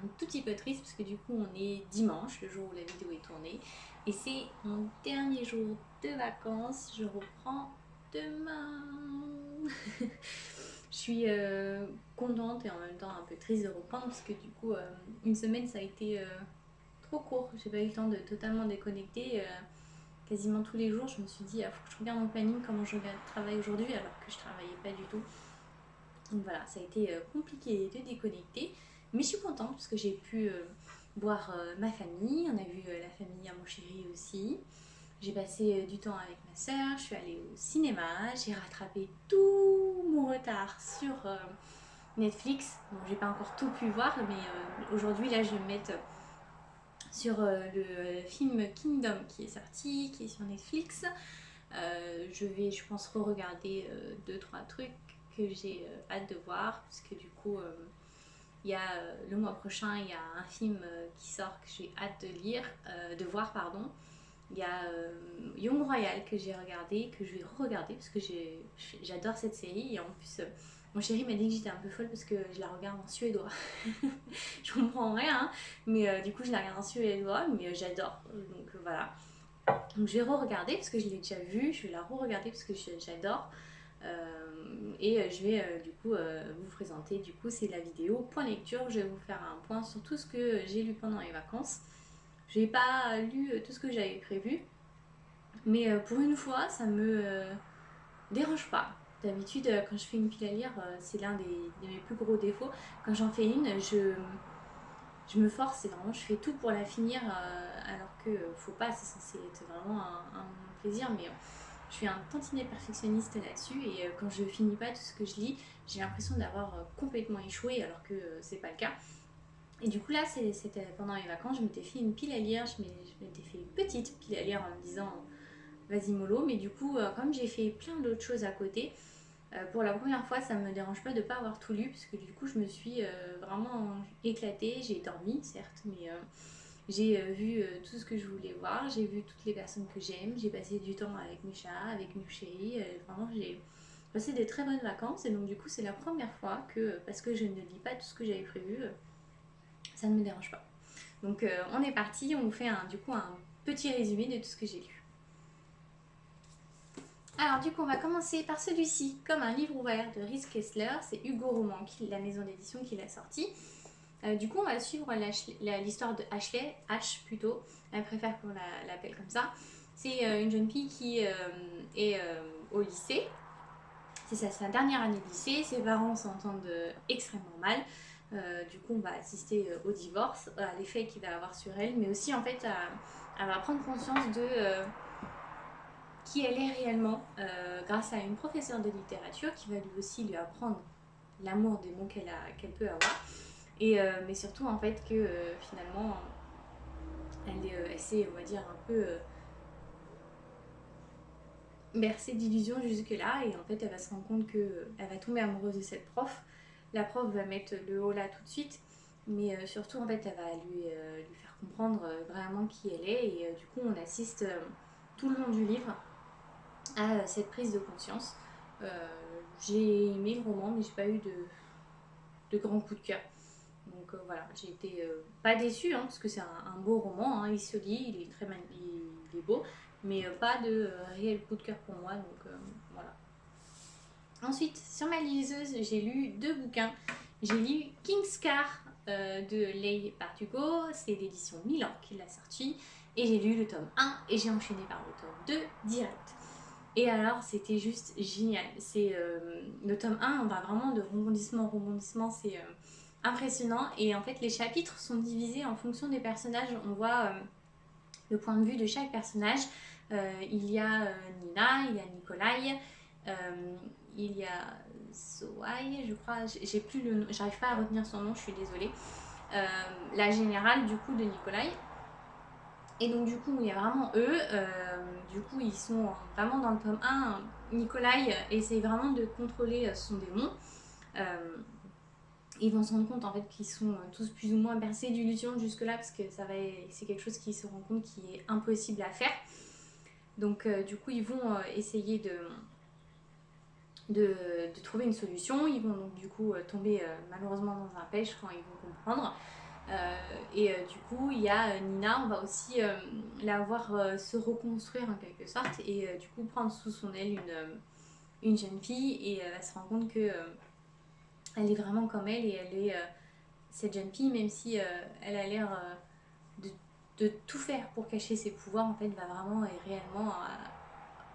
un tout petit peu triste parce que du coup on est dimanche, le jour où la vidéo est tournée. Et c'est mon dernier jour de vacances. Je reprends demain. Je suis contente et en même temps un peu triste de reprendre parce que du coup une semaine ça a été trop court. J'ai pas eu le temps de totalement déconnecter. Quasiment tous les jours je me suis dit ah, faut que je regarde mon planning comment je travaille aujourd'hui alors que je travaillais pas du tout. Donc voilà, ça a été compliqué de déconnecter. Mais je suis contente parce que j'ai pu voir ma famille. On a vu la famille à mon chéri aussi. J'ai passé du temps avec ma soeur. Je suis allée au cinéma. J'ai rattrapé tout mon retard sur Netflix. Bon, j'ai pas encore tout pu voir, mais aujourd'hui, là, je vais me mettre sur le film Kingdom qui est sorti, qui est sur Netflix. Je vais, je pense, re-regarder deux, trois trucs que j'ai hâte de voir, parce que du coup, il y a le mois prochain, il y a un film qui sort que j'ai hâte de lire, de voir, pardon. Il y a Young Royal que j'ai regardé, que je vais re-regarder parce que j'adore cette série. Et en plus, mon chéri m'a dit que j'étais un peu folle parce que je la regarde en suédois. Je comprends rien, hein, mais du coup, je la regarde en suédois, mais j'adore. Donc voilà. Donc je vais re-regarder parce que je l'ai déjà vue, je vais la re-regarder parce que j'adore. Et je vais du coup vous présenter, du coup c'est la vidéo point lecture. Je vais vous faire un point sur tout ce que j'ai lu pendant les vacances. Je n'ai pas lu tout ce que j'avais prévu, mais pour une fois ça me dérange pas. D'habitude quand je fais une pile à lire, c'est l'un de mes plus gros défauts. Quand j'en fais une, je me force et vraiment je fais tout pour la finir alors que faut pas, c'est censé être vraiment un plaisir, mais je suis un tantinet perfectionniste là-dessus et quand je finis pas tout ce que je lis, j'ai l'impression d'avoir complètement échoué alors que c'est pas le cas. Et du coup là, c'était pendant les vacances, je m'étais fait une pile à lire, je m'étais fait une petite pile à lire en me disant vas-y mollo, mais du coup comme j'ai fait plein d'autres choses à côté, pour la première fois, ça me dérange pas de pas avoir tout lu, parce que du coup, je me suis vraiment éclatée. J'ai dormi, certes, mais j'ai vu tout ce que je voulais voir. J'ai vu toutes les personnes que j'aime. J'ai passé du temps avec mes chats, avec mes chéris. Vraiment, j'ai passé des très bonnes vacances. Et donc, du coup, c'est la première fois que, parce que je ne lis pas tout ce que j'avais prévu, ça ne me dérange pas. Donc, on est parti. On vous fait du coup un petit résumé de tout ce que j'ai lu. Alors du coup, on va commencer par celui-ci, comme un livre ouvert de Rhys Kessler. C'est Hugo Roman, la maison d'édition qui l'a sorti. Du coup, on va suivre l'histoire de Ashley, Ash plutôt. Elle préfère qu'on l'appelle comme ça. C'est une jeune fille qui est au lycée. C'est sa dernière année de lycée. Ses parents s'entendent extrêmement mal. Du coup, on va assister au divorce, à l'effet qu'il va avoir sur elle, mais aussi en fait, elle va prendre conscience de qui elle est réellement grâce à une professeure de littérature qui va lui aussi lui apprendre l'amour des mots qu'elle peut avoir. Et, mais surtout en fait que finalement elle s'est, on va dire, un peu bercée d'illusions jusque là, et en fait elle va se rendre compte que elle va tomber amoureuse de cette prof. La prof va mettre le haut là tout de suite, mais surtout en fait elle va lui faire comprendre vraiment qui elle est, et du coup on assiste tout le long du livre à cette prise de conscience. J'ai aimé le roman, mais j'ai pas eu de grand coup de cœur. Donc voilà, j'ai été pas déçue, hein, parce que c'est un beau roman, hein, il se lit, il est très il est beau, mais pas de réel coup de cœur pour moi, donc voilà. Ensuite, sur ma liseuse, j'ai lu deux bouquins. J'ai lu Kingscar de Leigh Bardugo, c'est l'édition Milan qui l'a sorti, et j'ai lu le tome 1 et j'ai enchaîné par le tome 2 direct. Et alors, c'était juste génial. C'est le tome 1, on va vraiment de rebondissement en rebondissement, c'est impressionnant. Et en fait, les chapitres sont divisés en fonction des personnages. On voit le point de vue de chaque personnage. Il y a Nina, il y a Nikolai, il y a Zoai, je crois. J'ai plus le nom, j'arrive pas à retenir son nom, je suis désolée. La générale du coup de Nikolai. Et donc du coup, il y a vraiment eux, du coup ils sont vraiment dans le tome 1, Nikolai essaye vraiment de contrôler son démon. Ils vont se rendre compte en fait qu'ils sont tous plus ou moins bercés d'illusions jusque là, parce que c'est quelque chose qu'ils se rendent compte qui est impossible à faire. Donc du coup ils vont essayer de trouver une solution. Ils vont donc du coup tomber malheureusement dans un piège quand ils vont comprendre. Du coup, il y a Nina, on va aussi la voir se reconstruire en quelque sorte et du coup prendre sous son aile une jeune fille et elle se rend compte que elle est vraiment comme elle et elle est cette jeune fille, même si elle a l'air de, de tout faire pour cacher ses pouvoirs, en fait, va vraiment et réellement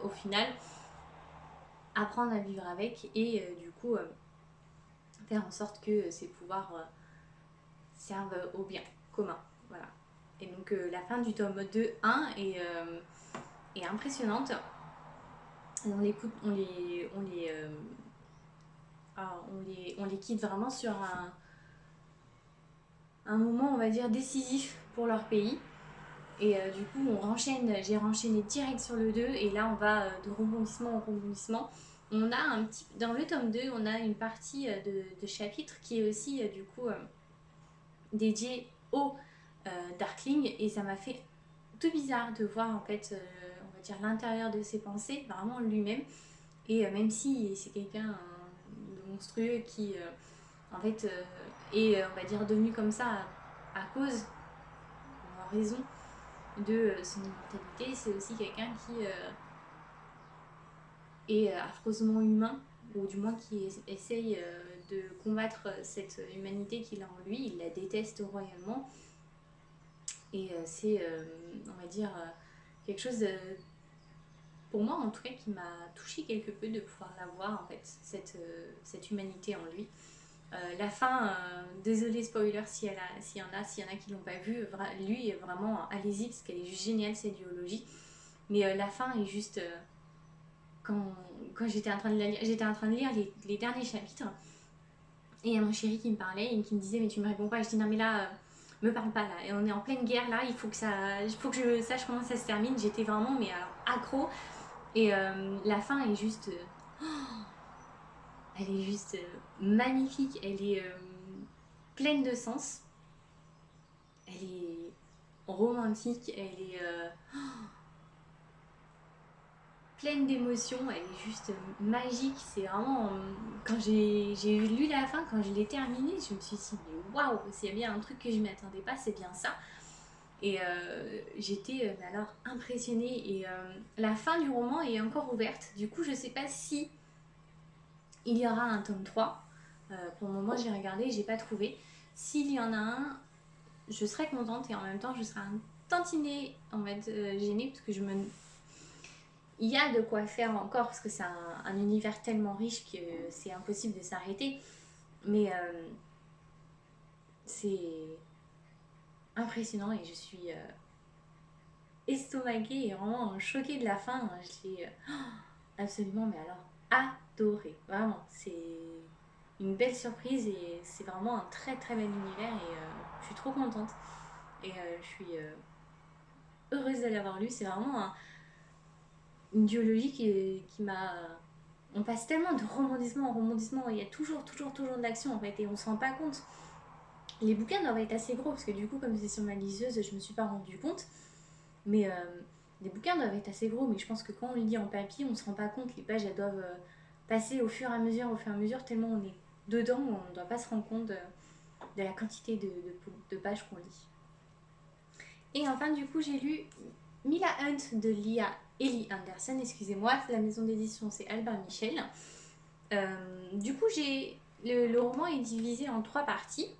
au final apprendre à vivre avec et du coup faire en sorte que ses pouvoirs servent au bien commun. Voilà. Et donc la fin du tome 2-1 est impressionnante. On les quitte vraiment sur un moment, on va dire, décisif pour leur pays. Et du coup, j'ai renchaîné direct sur le 2 et là, on va de rebondissement en rebondissement. On a dans le tome 2, on a une partie de chapitre qui est aussi du coup dédiée au Darkling et ça m'a fait tout bizarre de voir en fait, on va dire l'intérieur de ses pensées, vraiment lui-même. Et même si c'est quelqu'un de monstrueux qui en fait est, on va dire, devenu comme ça à cause, en raison de son immortalité, c'est aussi quelqu'un qui est affreusement humain, ou du moins qui essaye de combattre cette humanité qu'il a en lui. Il la déteste royalement. Et c'est, on va dire, quelque chose de, pour moi en tout cas, qui m'a touchée quelque peu de pouvoir la voir, en fait, cette humanité en lui. La fin, désolé spoiler s'il y en a qui l'ont pas vu, lui vraiment allez-y parce qu'elle est juste géniale cette duologie. Mais la fin est juste quand j'étais en train de lire, les derniers chapitres et il y a mon chéri qui me parlait et qui me disait mais tu me réponds pas. Je dis non mais là me parle pas là et on est en pleine guerre là, il faut que je sache comment ça se termine. J'étais vraiment mais alors accro et la fin est juste elle est juste magnifique, elle est pleine de sens, elle est romantique, elle est pleine d'émotions, elle est juste magique. C'est vraiment. Quand j'ai lu la fin, quand je l'ai terminée, je me suis dit, mais waouh, s'il y a bien un truc que je ne m'attendais pas, c'est bien ça. Et j'étais alors impressionnée. Et la fin du roman est encore ouverte. Du coup, je ne sais pas si il y aura un tome 3. Pour le moment, j'ai regardé, j'ai pas trouvé. S'il y en a un, je serais contente et en même temps, je serais un tantinet en fait gênée parce que il y a de quoi faire encore parce que c'est un univers tellement riche que c'est impossible de s'arrêter. Mais c'est impressionnant et je suis estomaquée et vraiment choquée de la fin. Je l'ai absolument, mais alors, adoré. Vraiment, c'est une belle surprise et c'est vraiment un très très bel univers et je suis trop contente. Et je suis heureuse de l'avoir lu. C'est vraiment une duologie qui m'a. On passe tellement de rebondissement en rebondissement, il y a toujours de l'action en fait, et on se rend pas compte. Les bouquins doivent être assez gros, parce que du coup, comme c'est sur ma liseuse, je me suis pas rendu compte. Mais les bouquins doivent être assez gros, mais je pense que quand on lit en papier, on se rend pas compte. Les pages, elles doivent passer au fur et à mesure, tellement on est dedans, on ne doit pas se rendre compte de la quantité de pages qu'on lit. Et enfin, du coup, j'ai lu Mila Hunt de Ellie Anderson, excusez-moi, la maison d'édition c'est Albin Michel. Du coup, le roman est divisé en 3 parties.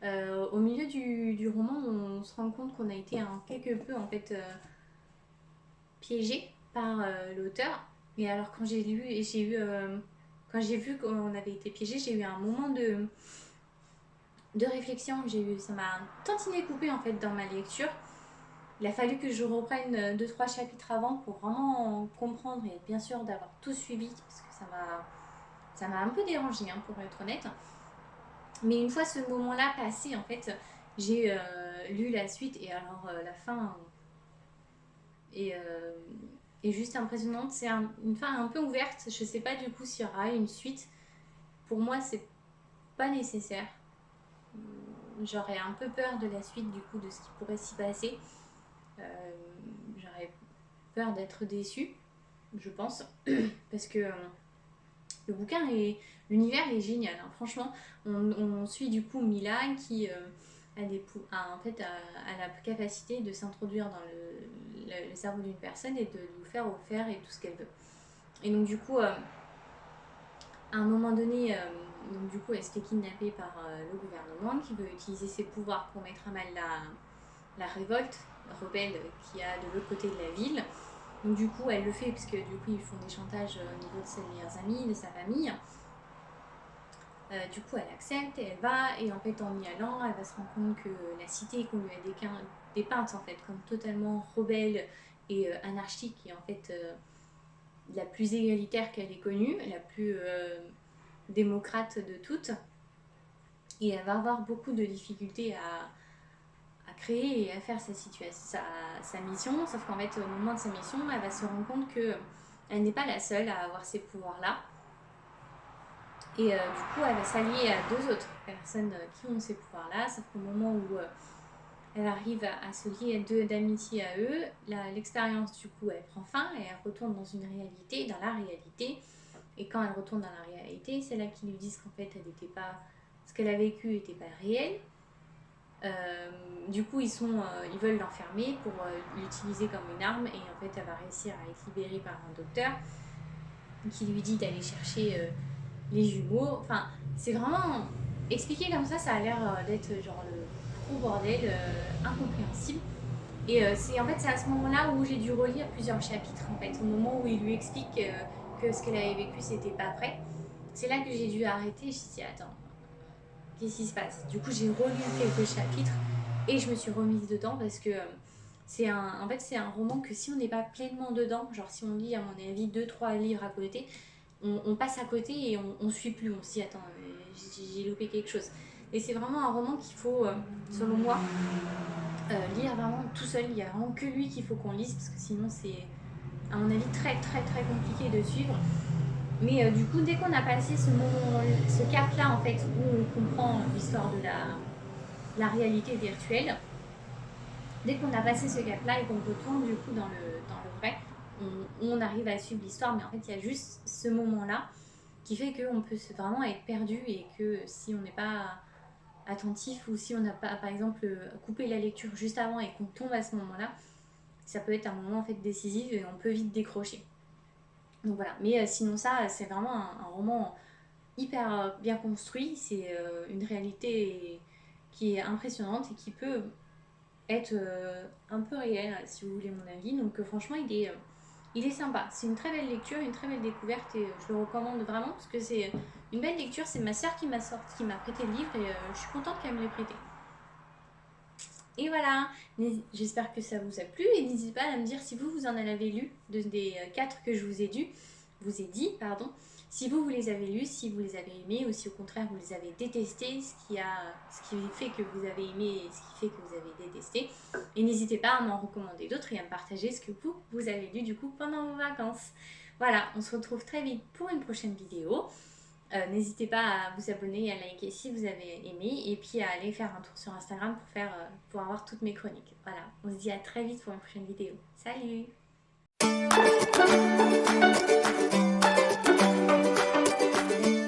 Au milieu du roman, on se rend compte qu'on a été quelque peu en fait piégé par l'auteur. Et alors quand j'ai lu et quand j'ai vu qu'on avait été piégé, j'ai eu un moment de réflexion. Ça m'a un tantinet coupé en fait dans ma lecture. Il a fallu que je reprenne 2-3 chapitres avant pour vraiment comprendre et bien sûr d'avoir tout suivi parce que ça m'a un peu dérangé pour être honnête. Mais une fois ce moment-là passé, en fait, j'ai lu la suite et alors la fin est, est juste impressionnante. C'est une fin un peu ouverte. Je sais pas du coup s'il y aura une suite. Pour moi, c'est pas nécessaire. J'aurais un peu peur de la suite du coup de ce qui pourrait s'y passer. J'aurais peur d'être déçue, je pense, parce que Le bouquin l'univers est génial, hein. Franchement, on suit du coup Mila qui a la capacité de s'introduire dans le cerveau d'une personne et de lui faire et tout ce qu'elle veut. Et donc du coup, à un moment donné, elle se fait kidnapper par le gouvernement qui veut utiliser ses pouvoirs pour mettre à mal la révolte rebelle qu'il y a de l'autre côté de la ville. Donc du coup, elle le fait parce que du coup, ils font des chantages au niveau de ses meilleurs amis, de sa famille. Du coup, elle accepte et elle va. Et en fait, en y allant, elle va se rendre compte que la cité qu'on lui a dépeinte en fait comme totalement rebelle et anarchique et en fait la plus égalitaire qu'elle ait connue, la plus démocrate de toutes. Et elle va avoir beaucoup de difficultés à créer et à faire sa mission, sauf qu'en fait au moment de sa mission elle va se rendre compte que elle n'est pas la seule à avoir ces pouvoirs là et du coup elle va s'allier à deux autres personnes qui ont ces pouvoirs là, sauf qu'au moment où elle arrive à se lier d'amitié à eux, l'expérience du coup elle prend fin et elle retourne dans la réalité, et quand elle retourne dans la réalité c'est là qu'ils lui disent qu'en fait ce qu'elle a vécu n'était pas réel. Du coup, ils veulent l'enfermer pour l'utiliser comme une arme, et en fait, elle va réussir à être libérée par un docteur qui lui dit d'aller chercher les jumeaux. Enfin, c'est vraiment expliqué comme ça a l'air d'être genre le gros bordel incompréhensible. Et c'est à ce moment-là où j'ai dû relire plusieurs chapitres, en fait, au moment où il lui explique que ce qu'elle avait vécu, c'était pas vrai. C'est là que j'ai dû arrêter. Je me suis dit, attends, qu'est-ce qui se passe? Du coup, j'ai relu quelques chapitres et je me suis remise dedans parce que c'est un roman que si on n'est pas pleinement dedans, genre si on lit à mon avis 2-3 livres à côté, on passe à côté et on suit plus, on se dit attends, j'ai loupé quelque chose. Et c'est vraiment un roman qu'il faut, selon moi, lire vraiment tout seul. Il n'y a vraiment que lui qu'il faut qu'on lise parce que sinon c'est à mon avis très très très compliqué de suivre. Mais du coup, dès qu'on a passé ce cap-là, en fait, où on comprend l'histoire de la réalité virtuelle, dès qu'on a passé ce cap-là et qu'on retourne du coup dans le vrai, on arrive à suivre l'histoire. Mais en fait, il y a juste ce moment-là qui fait qu'on peut vraiment être perdu et que si on n'est pas attentif ou si on n'a pas, par exemple, coupé la lecture juste avant et qu'on tombe à ce moment-là, ça peut être un moment en fait décisif et on peut vite décrocher. Donc voilà, mais sinon ça, c'est vraiment un roman hyper bien construit, c'est une réalité qui est impressionnante et qui peut être un peu réelle, si vous voulez mon avis. Donc franchement, il est sympa. C'est une très belle lecture, une très belle découverte et je le recommande vraiment parce que c'est une belle lecture. C'est ma soeur qui m'a prêté le livre et je suis contente qu'elle me l'ait prêté. Et voilà, j'espère que ça vous a plu et n'hésitez pas à me dire si vous en avez lu des 4 que je vous ai dit, si vous les avez lus, si vous les avez aimés ou si au contraire vous les avez détestés, ce qui fait que vous avez aimé et ce qui fait que vous avez détesté. Et n'hésitez pas à m'en recommander d'autres et à me partager ce que vous avez lu du coup pendant vos vacances. Voilà, on se retrouve très vite pour une prochaine vidéo. N'hésitez pas à vous abonner et à liker si vous avez aimé et puis à aller faire un tour sur Instagram pour avoir toutes mes chroniques. Voilà, on se dit à très vite pour une prochaine vidéo. Salut!